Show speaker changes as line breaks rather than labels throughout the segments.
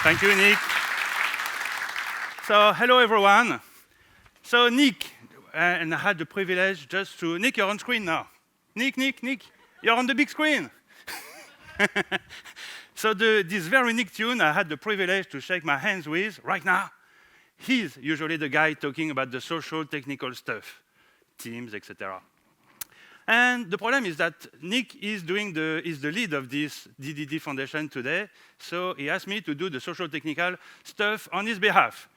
Thank you, Nick. So, hello, everyone. So, Nick, and I had the privilege just to... Nick, you're on screen now. Nick, you're on the big screen. So, this very Nick tune, I had the privilege to shake my hands with right now. He's usually the guy talking about the social, technical stuff, teams, etc. And the problem is that Nick is the lead of this DDD Foundation today, so he asked me to do the social technical stuff on his behalf.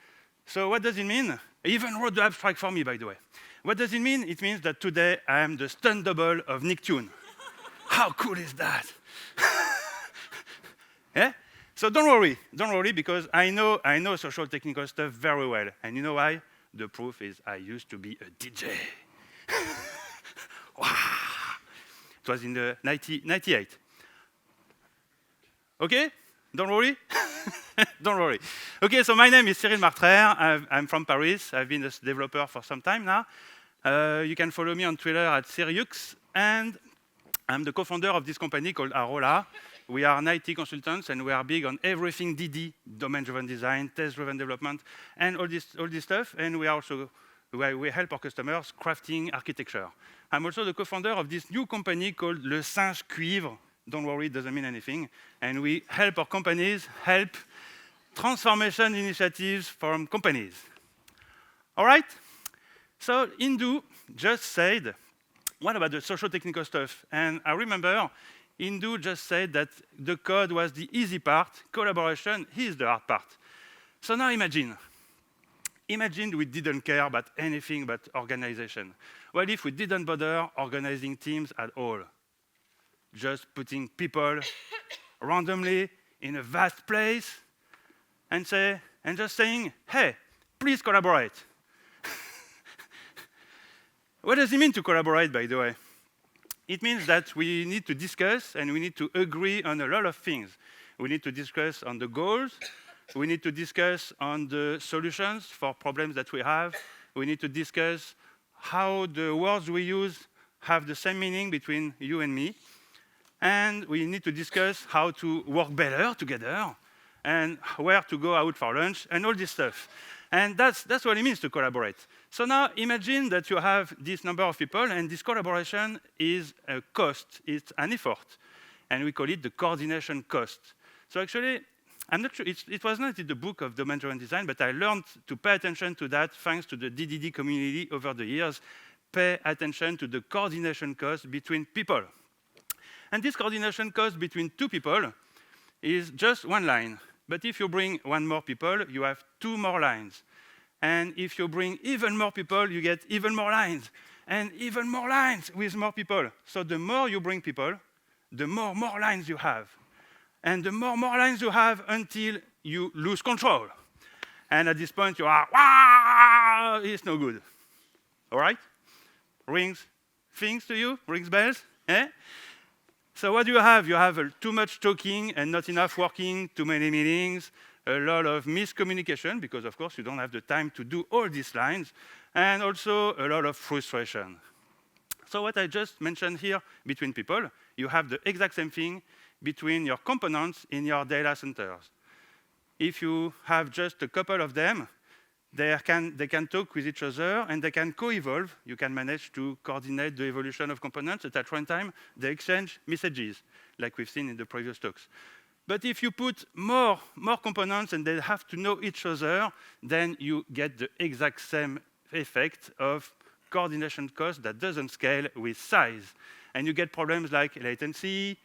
So what does it mean? He even wrote the abstract for me, by the way. What does it mean? It means that today I am the stunt double of Nick Tune. How cool is that? Yeah? So don't worry, because I know social technical stuff very well. And you know why? The proof is I used to be a DJ. Wow. It was in the 98. Okay? Don't worry? Don't worry. Okay, so my name is Cyril Martraire. I'm from Paris. I've been a developer for some time now. You can follow me on Twitter at Cyriux. And I'm the co-founder of this company called Arola. We are an IT consultants, and we are big on everything DD, domain-driven design, test-driven development, and all this stuff. And we help our customers crafting architecture. I'm also the co-founder of this new company called Le Singe Cuivre. Don't worry, it doesn't mean anything. And we help our companies help transformation initiatives from companies. All right? So Indu just said, what about the social technical stuff? And I remember Indu just said that the code was the easy part, collaboration is the hard part. So now imagine we didn't care about anything but organization. What if we didn't bother organizing teams at all? Just putting people randomly in a vast place and just saying, hey, please collaborate. What does it mean to collaborate, by the way? It means that we need to discuss and we need to agree on a lot of things. We need to discuss on the goals. We need to discuss on the solutions for problems that we have. We need to discuss how the words we use have the same meaning between you and me. And we need to discuss how to work better together and where to go out for lunch and all this stuff. And that's what it means to collaborate. So now imagine that you have this number of people and this collaboration is a cost, it's an effort. And we call it the coordination cost. So actually, I'm not sure, it was not in the book of domain-driven design, but I learned to pay attention to that thanks to the DDD community over the years. Pay attention to the coordination cost between people. And this coordination cost between two people is just one line. But if you bring one more people, you have two more lines. And if you bring even more people, you get even more lines. And even more lines with more people. So the more you bring people, the more lines you have. And the more lines you have until you lose control. And at this point, you are, wow, it's no good. All right? Rings things to you? Rings bells? Eh? So what do you have? You have too much talking and not enough working, too many meetings, a lot of miscommunication, because of course you don't have the time to do all these lines, and also a lot of frustration. So what I just mentioned here between people, you have the exact same thing between your components in your data centers. If you have just a couple of them, they can talk with each other and they can co-evolve. You can manage to coordinate the evolution of components, and at runtime, they exchange messages, like we've seen in the previous talks. But if you put more components and they have to know each other, then you get the exact same effect of coordination cost that doesn't scale with size. And you get problems like latency,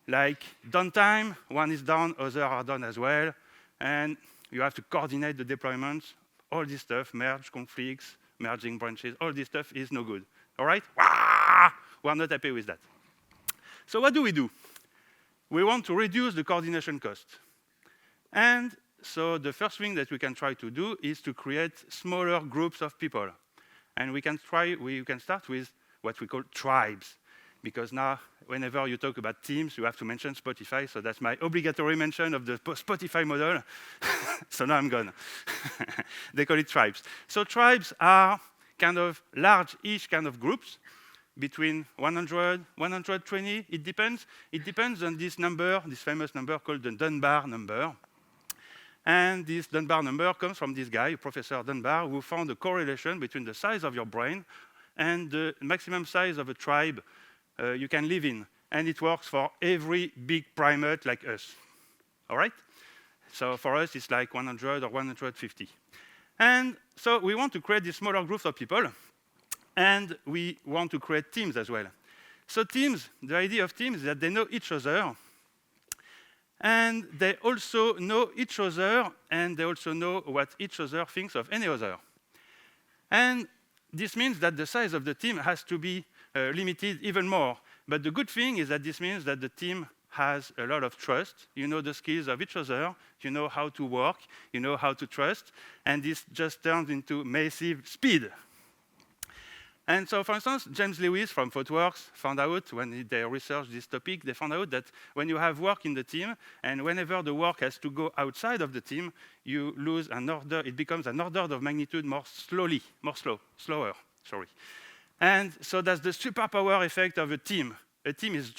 like downtime. One is down, others are down as well. And you have to coordinate the deployments. All this stuff, merge conflicts, merging branches, all this stuff is no good. All right? We're not happy with that. So what do? We want to reduce the coordination cost. And so the first thing that we can try to do is to create smaller groups of people. And we can start with what we call tribes. Because now, whenever you talk about teams, you have to mention Spotify. So that's my obligatory mention of the Spotify model. So now I'm gone. They call it tribes. So tribes are kind of large-ish kind of groups between 100, 120. It depends. It depends on this number, this famous number called the Dunbar number. And this Dunbar number comes from this guy, Professor Dunbar, who found a correlation between the size of your brain and the maximum size of a tribe you can live in. And it works for every big primate like us. All right? So for us, it's like 100 or 150. And so we want to create these smaller groups of people, and we want to create teams as well. So teams, the idea of teams is that they know each other, and they also know each other, and they also know what each other thinks of any other. And this means that the size of the team has to be limited even more. But the good thing is that this means that the team has a lot of trust. You know the skills of each other. You know how to work. You know how to trust. And this just turns into massive speed. And so, for instance, James Lewis from ThoughtWorks found out, when they researched this topic, they found out that when you have work in the team, and whenever the work has to go outside of the team, you lose an order. It becomes an order of magnitude slower. And so that's the superpower effect of a team. A team is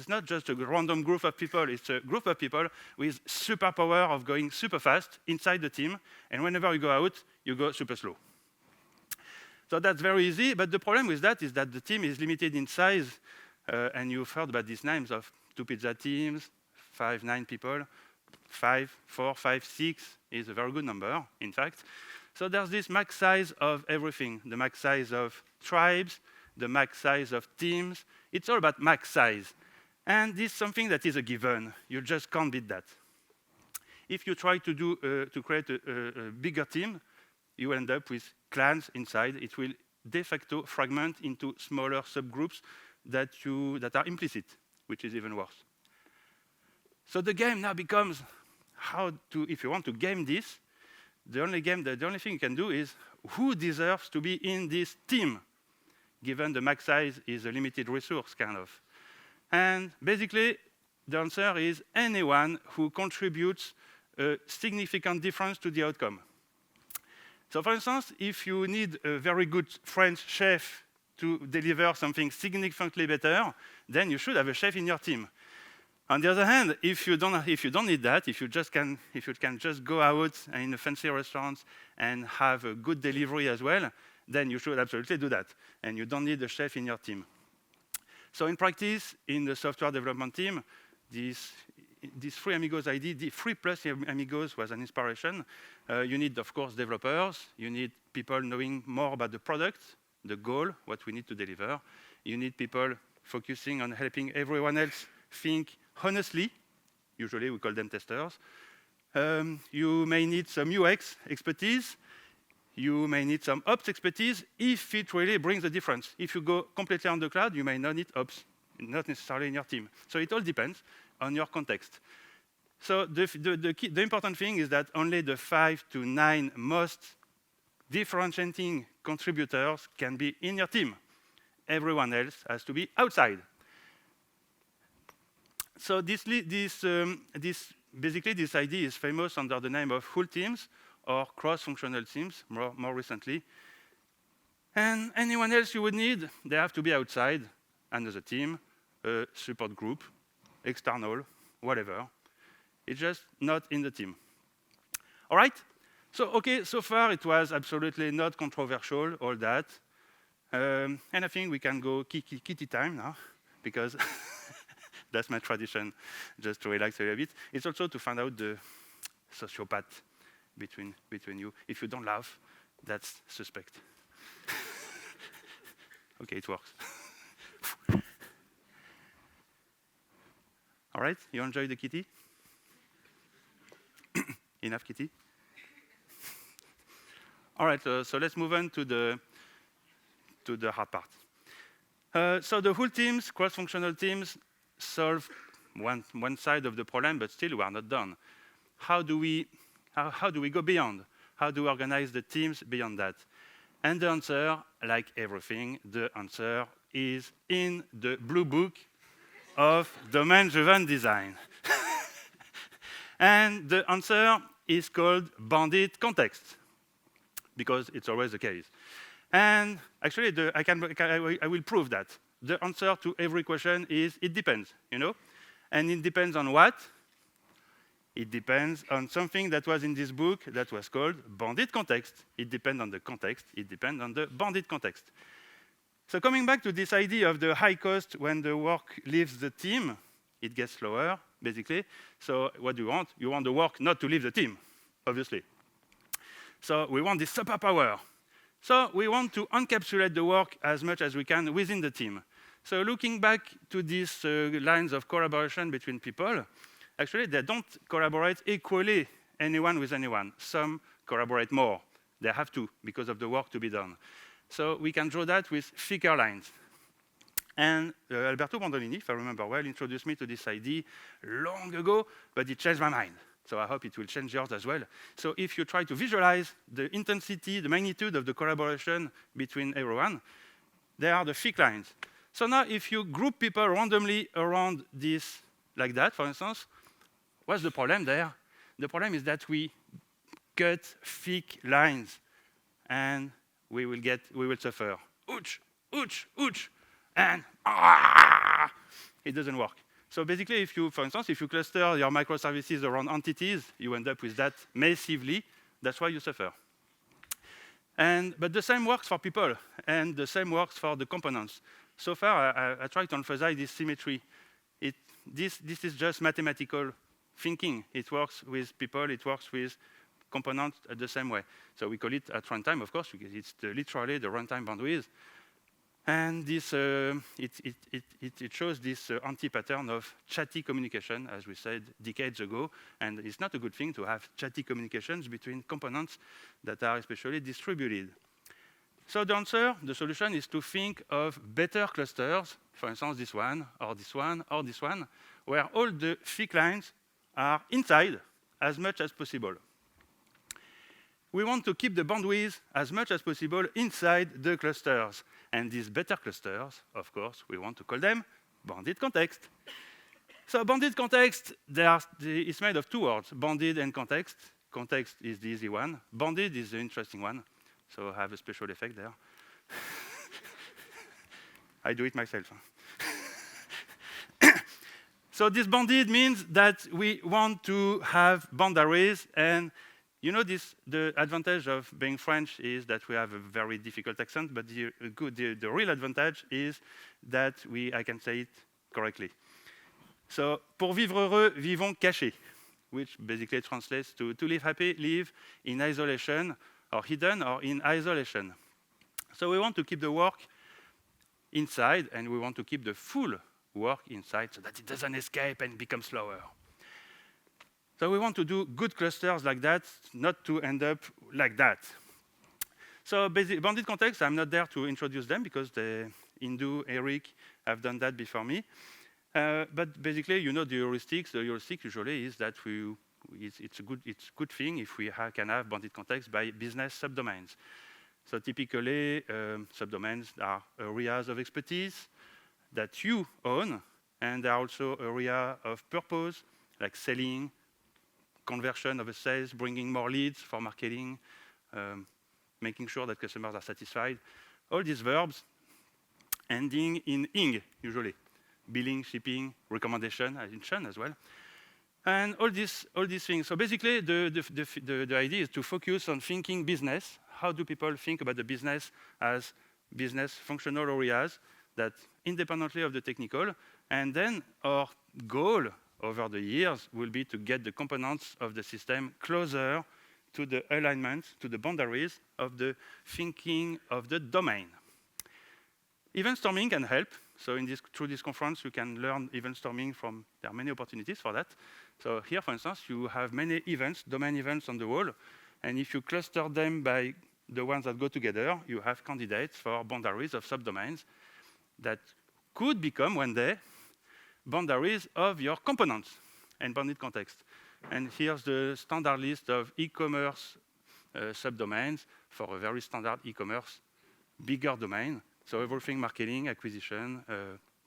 not just a random group of people. It's a group of people with superpower of going super fast inside the team. And whenever you go out, you go super slow. So that's very easy. But the problem with that is that the team is limited in size. And you've heard about these names of 2 pizza teams, 5, 9 people. 5, 4, 5, 6 is a very good number, in fact. So there's this max size of everything, the max size of tribes, the max size of teams. It's all about max size. And this is something that is a given. You just can't beat that. If you try to create a bigger team, you end up with clans inside. It will de facto fragment into smaller subgroups that are implicit, which is even worse. So the game now becomes if you want to game this, the only thing you can do is who deserves to be in this team, given the max size is a limited resource, kind of. And basically, the answer is anyone who contributes a significant difference to the outcome. So for instance, if you need a very good French chef to deliver something significantly better, then you should have a chef in your team. On the other hand, if you don't need that, if you can just go out in a fancy restaurant and have a good delivery as well, then you should absolutely do that. And you don't need a chef in your team. So in practice, in the software development team, this Three Amigos idea, the 3 plus Amigos was an inspiration. You need, of course, developers. You need people knowing more about the product, the goal, what we need to deliver. You need people focusing on helping everyone else think honestly. Usually we call them testers. You may need some UX expertise. You may need some ops expertise if it really brings a difference. If you go completely on the cloud, you may not need ops, not necessarily in your team. So it all depends on your context. So the important thing is that only the 5 to 9 most differentiating contributors can be in your team. Everyone else has to be outside. So basically, this idea is famous under the name of full teams or cross-functional teams, more recently. And anyone else you would need, they have to be outside, another team, a support group, external, whatever. It's just not in the team. All right? So, okay, so far it was absolutely not controversial, all that. And I think we can go kitty time now, because that's my tradition, just to relax a little bit. It's also to find out the sociopath between you. If you don't laugh, that's suspect. Okay, it works. All right, you enjoy the kitty? Enough kitty? All right, so let's move on to the hard part. So the whole teams, cross-functional teams, solve one side of the problem, but still we are not done. How do we go beyond? How do we organize the teams beyond that? And the answer, like everything, the answer is in the blue book of domain-driven design. And the answer is called bandit context, because it's always the case. And actually, I will prove that. The answer to every question is, it depends, you know? And it depends on what? It depends on something that was in this book that was called bounded context. It depends on the context. It depends on the bounded context. So coming back to this idea of the high cost when the work leaves the team, it gets slower, basically. So what do you want? You want the work not to leave the team, obviously. So we want this superpower. So we want to encapsulate the work as much as we can within the team. So looking back to these lines of collaboration between people, actually they don't collaborate equally anyone with anyone. Some collaborate more. They have to because of the work to be done. So we can draw that with thicker lines. And Alberto Bandolini, if I remember well, introduced me to this idea long ago, but it changed my mind. So I hope it will change yours as well. So if you try to visualize the intensity, the magnitude of the collaboration between everyone, there are the thick lines. So now if you group people randomly around this like that, for instance, what's the problem there? The problem is that we cut thick lines and we will suffer. Ouch, ouch, ouch, and it doesn't work. So basically, if you, for instance, if you cluster your microservices around entities, you end up with that massively. That's why you suffer. But the same works for people, and the same works for the components. So far, I try to emphasize this symmetry. This is just mathematical thinking. It works with people, it works with components the same way. So we call it at runtime, of course, because it's literally the runtime bandwidth. And this, it shows this anti-pattern of chatty communication, as we said decades ago. And it's not a good thing to have chatty communications between components that are especially distributed. So the answer, the solution is to think of better clusters, for instance, this one, or this one, or this one, where all the thick lines are inside as much as possible. We want to keep the bandwidth as much as possible inside the clusters. And these better clusters, of course, we want to call them bounded context. So bounded context, it's made of two words, bounded and context. Context is the easy one. Bounded is the interesting one. So I have a special effect there. I do it myself. So this bounded means that we want to have boundaries, and you know the advantage of being French is that we have a very difficult accent, but the real advantage is that I can say it correctly. So, pour vivre heureux, vivons cachés, which basically translates to live happy, live in isolation, or hidden, or in isolation. So we want to keep the work inside, and we want to keep the full work inside so that it doesn't escape and become slower. So we want to do good clusters like that, not to end up like that. So bounded context, I'm not there to introduce them because Indu, Eric have done that before me. But basically, you know the heuristics. The heuristic usually is that it's a good thing if we can have bounded context by business subdomains. So typically, subdomains are areas of expertise that you own, and there are also areas of purpose, like selling, conversion of a sales, bringing more leads for marketing, making sure that customers are satisfied. All these verbs ending in ing, usually. Billing, shipping, recommendation, attention as well. And all these things. So basically, the idea is to focus on thinking business. How do people think about the business as business functional areas that independently of the technical? And then our goal over the years will be to get the components of the system closer to the alignment, to the boundaries of the thinking of the domain. Event storming can help. So through this conference, you can learn event storming there are many opportunities for that. So here, for instance, you have many events, domain events on the wall. And if you cluster them by the ones that go together, you have candidates for boundaries of subdomains that could become one day boundaries of your components and bounded context. And here's the standard list of e-commerce subdomains for a very standard e-commerce bigger domain. So everything marketing, acquisition,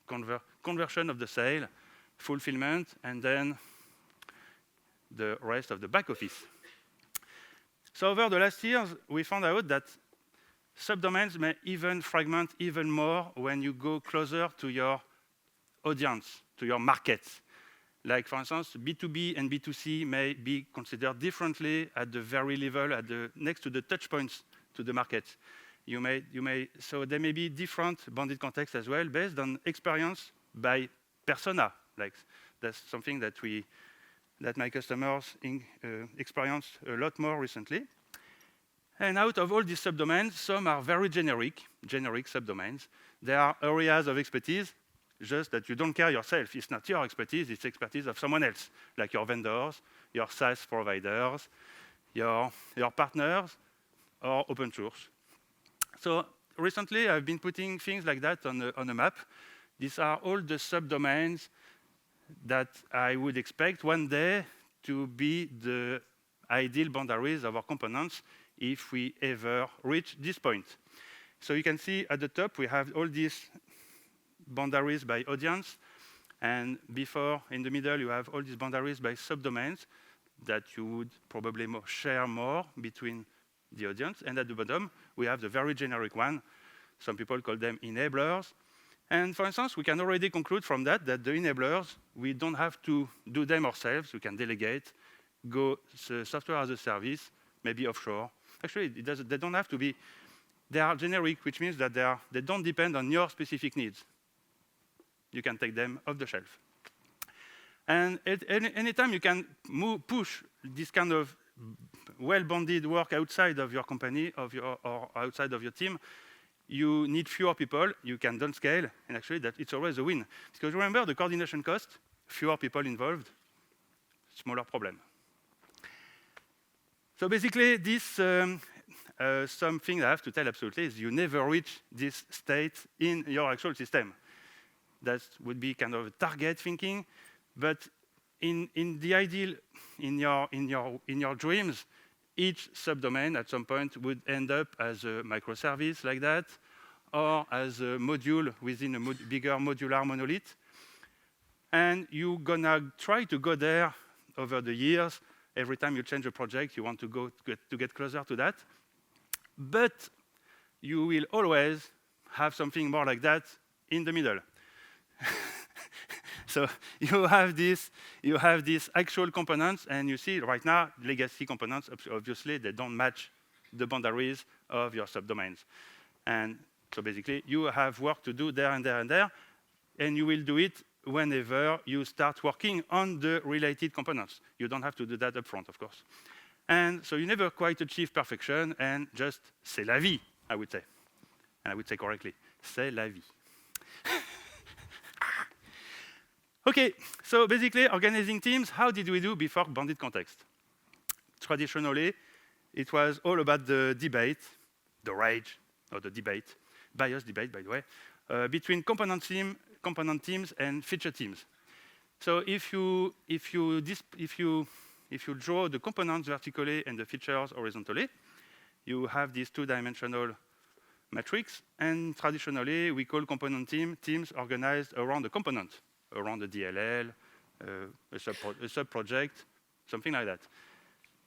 conversion of the sale, fulfillment, and then the rest of the back office. So over the last years, we found out that subdomains may even fragment even more when you go closer to your audience, to your markets. Like, for instance, B2B and B2C may be considered differently at the very level, next to the touch points to the market. So there may be different bandit contexts as well, based on experience by persona. Like, that's something that my customers experienced a lot more recently. And out of all these subdomains, some are very generic subdomains. There are areas of expertise, just that you don't care yourself. It's not your expertise, it's expertise of someone else, like your vendors, your SaaS providers, your partners, or open source. So recently, I've been putting things like that on a map. These are all the subdomains that I would expect one day to be the ideal boundaries of our components if we ever reach this point. So you can see at the top, we have all these boundaries by audience, and in the middle, you have all these boundaries by subdomains that you would probably share more between the audience. And at the bottom, we have the very generic one. Some people call them enablers. And for instance, we can already conclude from that the enablers, we don't have to do them ourselves. We can delegate, go software as a service, maybe offshore. Actually, they don't have to be. They are generic, which means that they don't depend on your specific needs. You can take them off the shelf. And at any time you can push this kind of well-bounded work outside of your company or outside of your team, you need fewer people, you can downscale, and actually it's always a win. Because remember the coordination cost, fewer people involved, smaller problem. So basically this, something I have to tell absolutely is you never reach this state in your actual system. That would be kind of a target thinking, but in the ideal, in your dreams, each subdomain at some point would end up as a microservice like that, or as a module within a bigger modular monolith. And you're gonna try to go there over the years. Every time you change a project, you want to get closer to that. But you will always have something more like that in the middle. So you have these actual components, and you see right now, legacy components, obviously, they don't match the boundaries of your subdomains. And so basically, you have work to do there and there and there, and you will do it whenever you start working on the related components. You don't have to do that up front, of course. And so you never quite achieve perfection, and just c'est la vie, I would say. And I would say correctly, c'est la vie. Okay, so basically, organizing teams, how did we do before bandit context? Traditionally, it was all about the debate, the rage, or the debate, bias debate, by the way, between component teams and feature teams. So if you draw the components vertically and the features horizontally, you have this two-dimensional matrix, and traditionally, we call component teams organized around the component, around the DLL, a sub-project, something like that.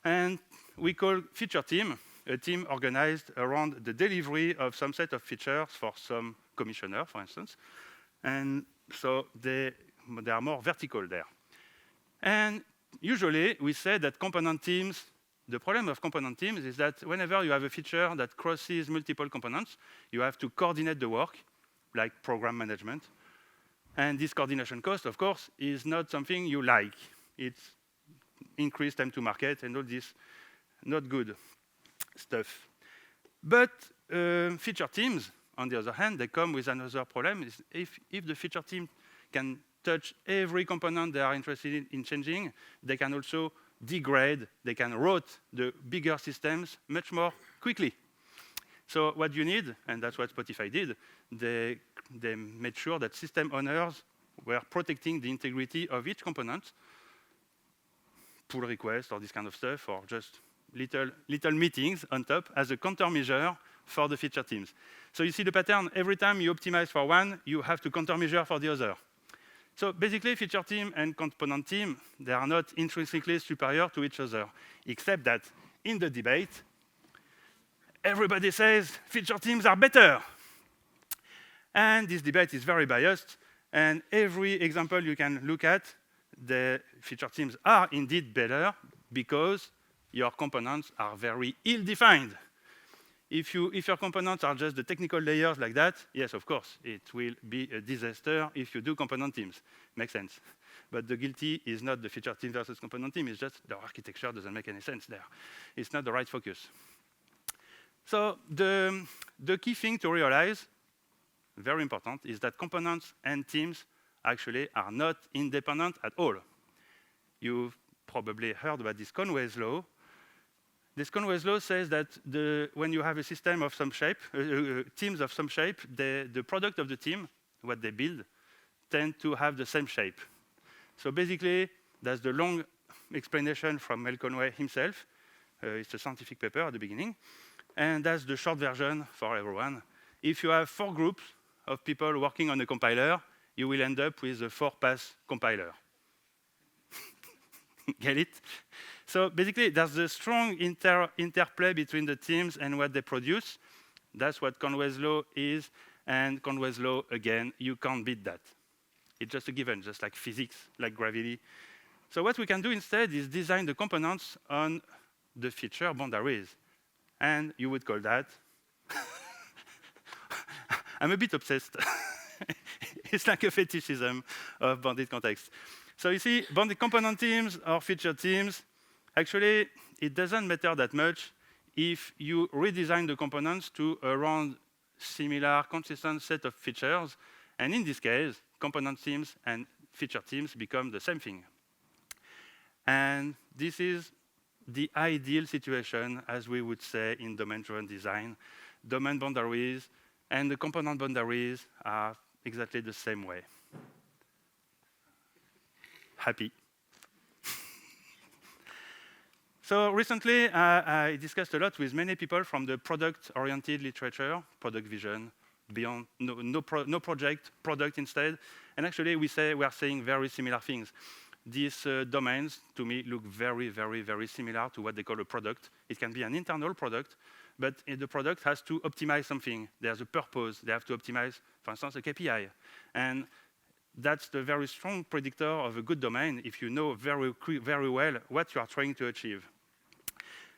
And we call feature team a team organized around the delivery of some set of features for some commissioner, for instance. And so they are more vertical there. And usually, we say that component teams, the problem of component teams is that whenever you have a feature that crosses multiple components, you have to coordinate the work, like program management. And this coordination cost, of course, is not something you like. It's increased time to market and all this not good stuff. But feature teams, on the other hand, they come with another problem. Is if the feature team can touch every component they are interested in changing, they can also degrade, they can route the bigger systems much more quickly. So what you need, and that's what Spotify did, they made sure that system owners were protecting the integrity of each component, pull request or this kind of stuff, or just little meetings on top as a countermeasure for the feature teams. So you see the pattern, every time you optimize for one, you have to countermeasure for the other. So basically, feature team and component team, they are not intrinsically superior to each other, except that in the debate, everybody says feature teams are better. And this debate is very biased, and every example you can look at, the feature teams are indeed better because your components are very ill-defined. If your components are just the technical layers like that, yes, of course, it will be a disaster if you do component teams. Makes sense. But the guilty is not the feature team versus component team, it's just the architecture doesn't make any sense there. It's not the right focus. So the key thing to realize, very important, is that components and teams actually are not independent at all. You've probably heard about this Conway's law. This Conway's law says that when you have a system of some shape, teams of some shape, the product of the team, what they build, tend to have the same shape. So basically, that's the long explanation from Mel Conway himself. It's a scientific paper at the beginning. And that's the short version for everyone. If you have 4 groups of people working on a compiler, you will end up with a 4-pass compiler. Get it? So basically, there's a strong interplay between the teams and what they produce. That's what Conway's law is. And Conway's law, again, you can't beat that. It's just a given, just like physics, like gravity. So what we can do instead is design the components on the feature boundaries. And you would call that... I'm a bit obsessed. It's like a fetishism of bounded context. So you see, bounded component teams or feature teams, actually, it doesn't matter that much if you redesign the components to around similar, consistent set of features. And in this case, component teams and feature teams become the same thing. And this is the ideal situation, as we would say in domain-driven design. Domain boundaries and the component boundaries are exactly the same way. Happy. So recently, I discussed a lot with many people from the product-oriented literature, product vision, beyond no project, product instead. And actually, we are saying very similar things. These domains, to me, look very, very, very similar to what they call a product. It can be an internal product, but the product has to optimize something. There's a purpose. They have to optimize, for instance, a KPI. And that's the very strong predictor of a good domain if you know very well what you are trying to achieve.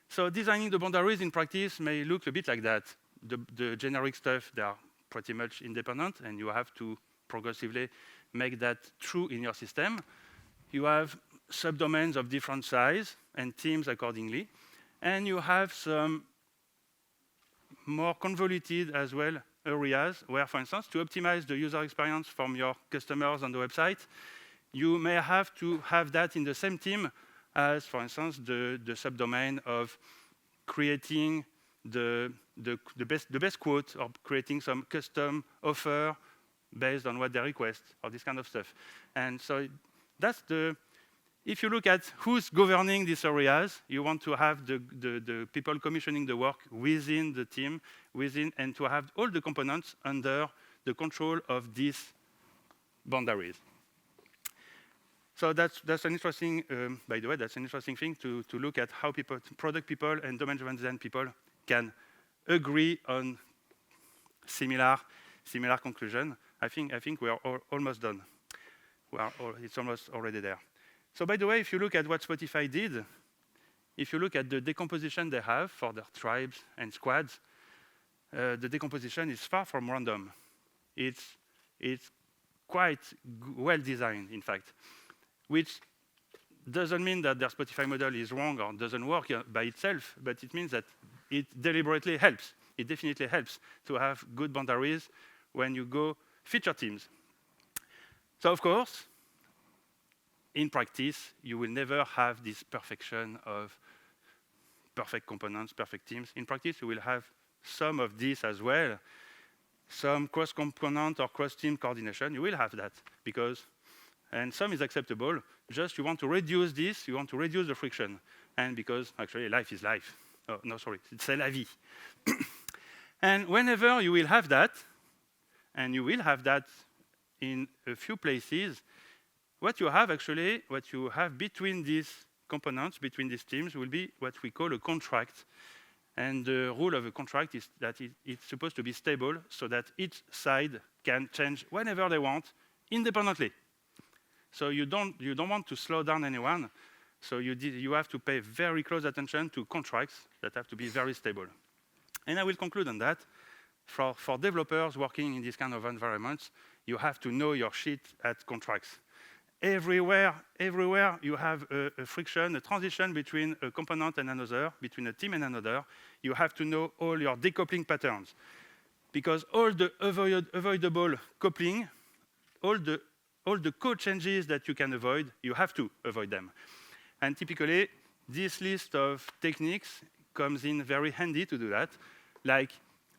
So designing the boundaries in practice may look a bit like that. The generic stuff, they are pretty much independent, and you have to progressively make that true in your system. You have subdomains of different size and teams accordingly. And you have some more convoluted as well areas where, for instance, to optimize the user experience from your customers on the website, you may have to have that in the same team as, for instance, the subdomain of creating the best quote or creating some custom offer based on what they request or this kind of stuff. And so that's if you look at who's governing these areas, you want to have the people commissioning the work within the team, and to have all the components under the control of these boundaries. So that's an interesting, by the way, that's an interesting thing to look at how product people and domain-driven design people can agree on similar conclusion. I think we are almost done. It's almost already there. So by the way, if you look at what Spotify did, if you look at the decomposition they have for their tribes and squads, the decomposition is far from random. It's quite well designed, in fact, which doesn't mean that their Spotify model is wrong or doesn't work by itself, but it means that it deliberately helps. It definitely helps to have good boundaries when you go feature teams. So of course, in practice, you will never have this perfection of perfect components, perfect teams. In practice, you will have some of this as well. Some cross-component or cross-team coordination, you will have that and some is acceptable. Just you want to reduce this, you want to reduce the friction. And because actually life is life. Oh, no, sorry, c'est la vie. And whenever you will have that, and you will have that in a few places, what you have between these components, between these teams, will be what we call a contract. And the rule of a contract is that it's supposed to be stable so that each side can change whenever they want, independently. So you don't want to slow down anyone. So you have to pay very close attention to contracts that have to be very stable. And I will conclude on that. For developers working in this kind of environments, you have to know your shit at contracts. Everywhere you have a friction, a transition between a component and another, between a team and another. You have to know all your decoupling patterns. Because all the avoidable coupling, all the code changes that you can avoid, you have to avoid them. And typically, this list of techniques comes in very handy to do that, like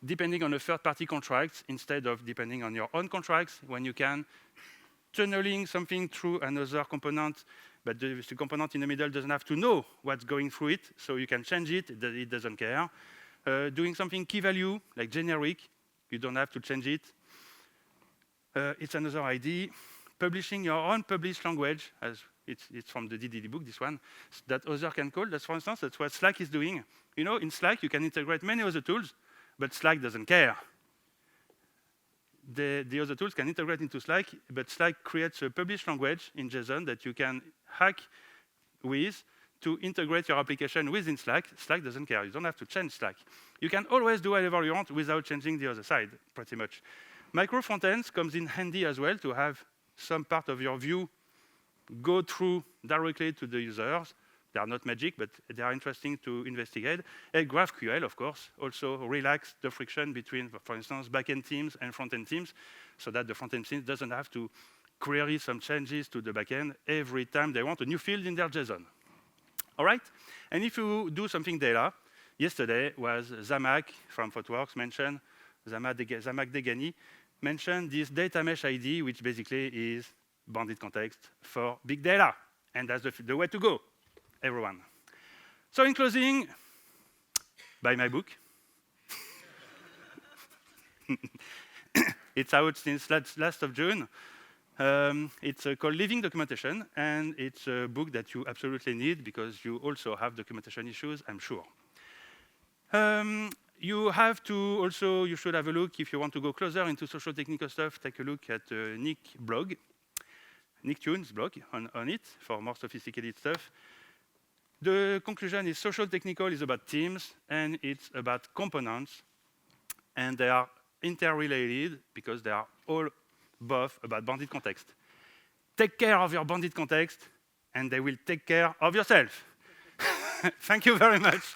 depending on a third-party contract instead of depending on your own contracts, when you can tunneling something through another component, but the component in the middle doesn't have to know what's going through it, so you can change it, it doesn't care. Doing something key value, like generic, you don't have to change it. It's another idea. Publishing your own published language, as it's from the DDD book, this one, that other can call. That's, for instance, that's what Slack is doing. You know, in Slack, you can integrate many other tools, but Slack doesn't care. The other tools can integrate into Slack, but Slack creates a published language in JSON that you can hack with to integrate your application within Slack. Slack doesn't care. You don't have to change Slack. You can always do whatever you want without changing the other side, pretty much. Micro frontends comes in handy as well to have some part of your view go through directly to the users. They are not magic, but they are interesting to investigate. And GraphQL, of course, also relax the friction between, for instance, backend teams and front-end teams, so that the front-end teams doesn't have to query some changes to the backend every time they want a new field in their JSON. All right? And if you do something data, yesterday was Zhamak from ThoughtWorks mentioned, Zhamak Dehghani mentioned this data mesh ID, which basically is bounded context for big data. And that's the way to go, everyone. So in closing, buy my book. It's out since last of June. It's called Living Documentation, and it's a book that you absolutely need because you also have documentation issues, I'm sure. You should have a look, if you want to go closer into social technical stuff, take a look at Nick Tune's blog on it for more sophisticated stuff. The conclusion is social technical is about teams, and it's about components, and they are interrelated because they are all both about bounded context. Take care of your bounded context, and they will take care of yourself. Thank you very much.